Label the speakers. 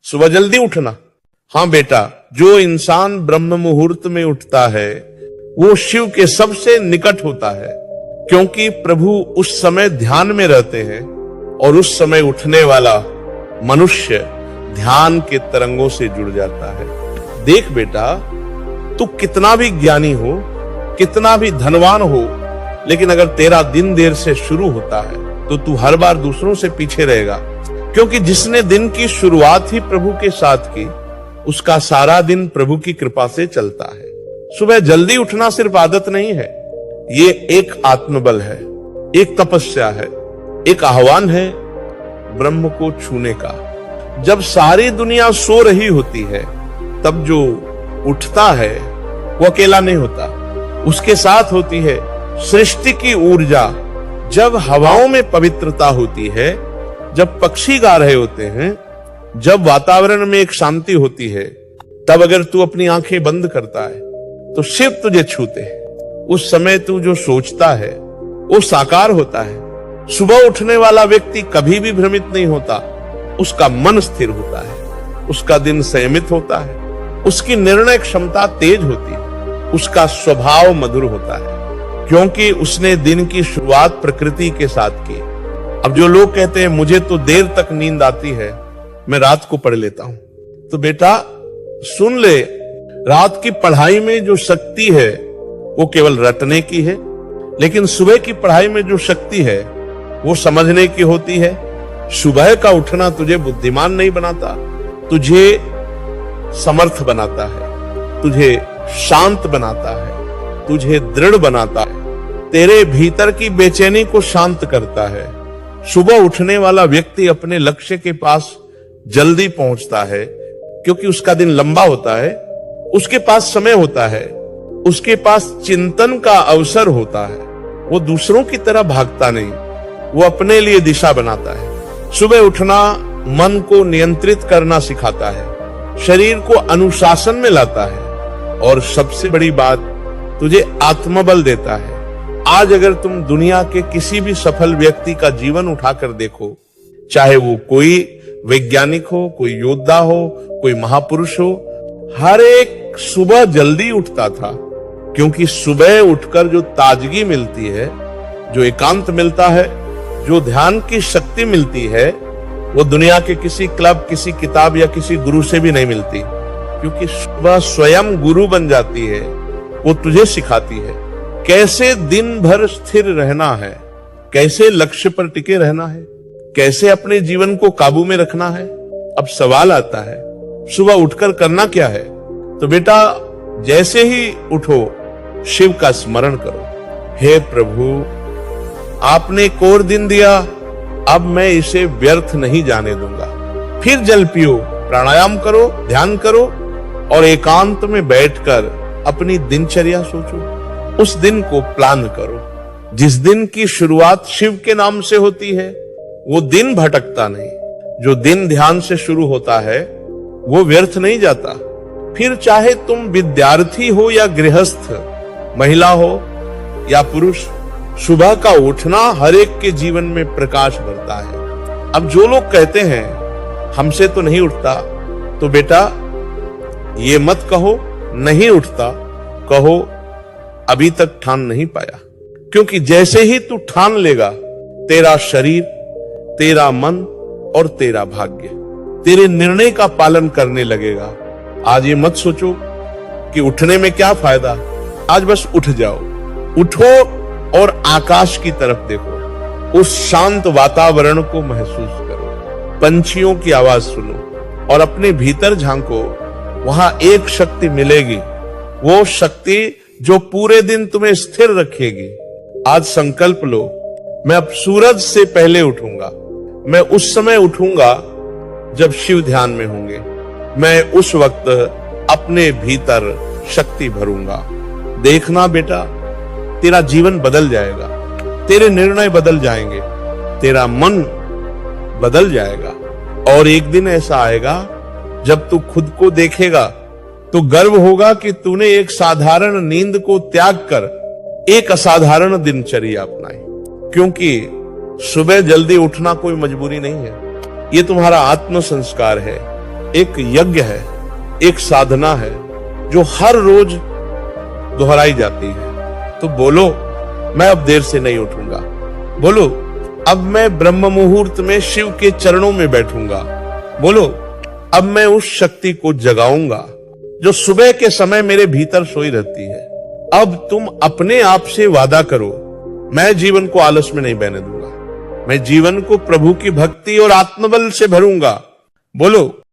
Speaker 1: सुबह जल्दी उठना। हाँ बेटा, जो इंसान ब्रह्म मुहूर्त में उठता है वो शिव के सबसे निकट होता है, क्योंकि प्रभु उस समय ध्यान में रहते हैं और उस समय उठने वाला मनुष्य ध्यान के तरंगों से जुड़ जाता है। देख बेटा, तू कितना भी ज्ञानी हो, कितना भी धनवान हो, लेकिन अगर तेरा दिन देर से शुरू होता है तो तू हर बार दूसरों से पीछे रहेगा, क्योंकि जिसने दिन की शुरुआत ही प्रभु के साथ की, उसका सारा दिन प्रभु की कृपा से चलता है। सुबह जल्दी उठना सिर्फ आदत नहीं है, ये एक आत्मबल है, एक तपस्या है, एक आह्वान है ब्रह्म को छूने का। जब सारी दुनिया सो रही होती है तब जो उठता है वो अकेला नहीं होता, उसके साथ होती है सृष्टि की ऊर्जा। जब हवाओं में पवित्रता होती है, जब पक्षी गा रहे होते हैं, जब वातावरण में एक शांति होती है, तब अगर तू अपनी आंखें बंद करता है तो शिव तुझे छूते हैं। उस समय तू जो सोचता है वो साकार होता है। सुबह उठने वाला व्यक्ति कभी भी भ्रमित नहीं होता, उसका मन स्थिर होता है, उसका दिन संयमित होता है, उसकी निर्णय क्षमता तेज होती है, उसका स्वभाव मधुर होता है, क्योंकि उसने दिन की शुरुआत प्रकृति के साथ की। अब जो लोग कहते हैं मुझे तो देर तक नींद आती है, मैं रात को पढ़ लेता हूं, तो बेटा सुन ले, रात की पढ़ाई में जो शक्ति है वो केवल रटने की है, लेकिन सुबह की पढ़ाई में जो शक्ति है वो समझने की होती है। सुबह का उठना तुझे बुद्धिमान नहीं बनाता, तुझे समर्थ बनाता है, तुझे शांत बनाता है, तुझे दृढ़ बनाता है, तेरे भीतर की बेचैनी को शांत करता है। सुबह उठने वाला व्यक्ति अपने लक्ष्य के पास जल्दी पहुंचता है, क्योंकि उसका दिन लंबा होता है, उसके पास समय होता है, उसके पास चिंतन का अवसर होता है। वो दूसरों की तरह भागता नहीं, वो अपने लिए दिशा बनाता है। सुबह उठना मन को नियंत्रित करना सिखाता है, शरीर को अनुशासन में लाता है, और सबसे बड़ी बात, तुझे आत्मबल देता है। आज अगर तुम दुनिया के किसी भी सफल व्यक्ति का जीवन उठाकर देखो, चाहे वो कोई वैज्ञानिक हो, कोई योद्धा हो, कोई महापुरुष हो, हर एक सुबह जल्दी उठता था, क्योंकि सुबह उठकर जो ताजगी मिलती है, जो एकांत मिलता है, जो ध्यान की शक्ति मिलती है, वो दुनिया के किसी क्लब, किसी किताब या किसी गुरु से भी नहीं मिलती, क्योंकि सुबह स्वयं गुरु बन जाती है। वो तुझे सिखाती है कैसे दिन भर स्थिर रहना है, कैसे लक्ष्य पर टिके रहना है, कैसे अपने जीवन को काबू में रखना है। अब सवाल आता है, सुबह उठकर करना क्या है? तो बेटा जैसे ही उठो शिव का स्मरण करो, हे प्रभु आपने एक और दिन दिया, अब मैं इसे व्यर्थ नहीं जाने दूंगा। फिर जल पियो, प्राणायाम करो, ध्यान करो, और एकांत में बैठकर अपनी दिनचर्या सोचो, उस दिन को प्लान करो। जिस दिन की शुरुआत शिव के नाम से होती है वो दिन भटकता नहीं, जो दिन ध्यान से शुरू होता है वो व्यर्थ नहीं जाता। फिर चाहे तुम विद्यार्थी हो या गृहस्थ, महिला हो या पुरुष, सुबह का उठना हर एक के जीवन में प्रकाश भरता है। अब जो लोग कहते हैं हमसे तो नहीं उठता, तो बेटा ये मत कहो नहीं उठता, कहो अभी तक ठान नहीं पाया, क्योंकि जैसे ही तू ठान लेगा, तेरा शरीर, तेरा मन और तेरा भाग्य तेरे निर्णय का पालन करने लगेगा। आज ये मत सोचो कि उठने में क्या फायदा, आज बस उठ जाओ, उठो और आकाश की तरफ देखो, उस शांत वातावरण को महसूस करो, पंछियों की आवाज सुनो और अपने भीतर झांको। वहां एक शक्ति मिलेगी, वो शक्ति जो पूरे दिन तुम्हें स्थिर रखेगी। आज संकल्प लो, मैं अब सूरज से पहले उठूंगा, मैं उस समय उठूंगा जब शिव ध्यान में होंगे, मैं उस वक्त अपने भीतर शक्ति भरूंगा। देखना बेटा, तेरा जीवन बदल जाएगा, तेरे निर्णय बदल जाएंगे, तेरा मन बदल जाएगा, और एक दिन ऐसा आएगा जब तू खुद को देखेगा तो गर्व होगा कि तूने एक साधारण नींद को त्याग कर एक असाधारण दिनचर्या अपनाई। क्योंकि सुबह जल्दी उठना कोई मजबूरी नहीं है, ये तुम्हारा आत्म संस्कार है, एक यज्ञ है, एक साधना है जो हर रोज दोहराई जाती है। तो बोलो, मैं अब देर से नहीं उठूंगा। बोलो, अब मैं ब्रह्म मुहूर्त में शिव के चरणों में बैठूंगा। बोलो, अब मैं उस शक्ति को जगाऊंगा जो सुबह के समय मेरे भीतर सोई रहती है। अब तुम अपने आप से वादा करो, मैं जीवन को आलस में नहीं बहने दूंगा। मैं जीवन को प्रभु की भक्ति और आत्मबल से भरूंगा। बोलो,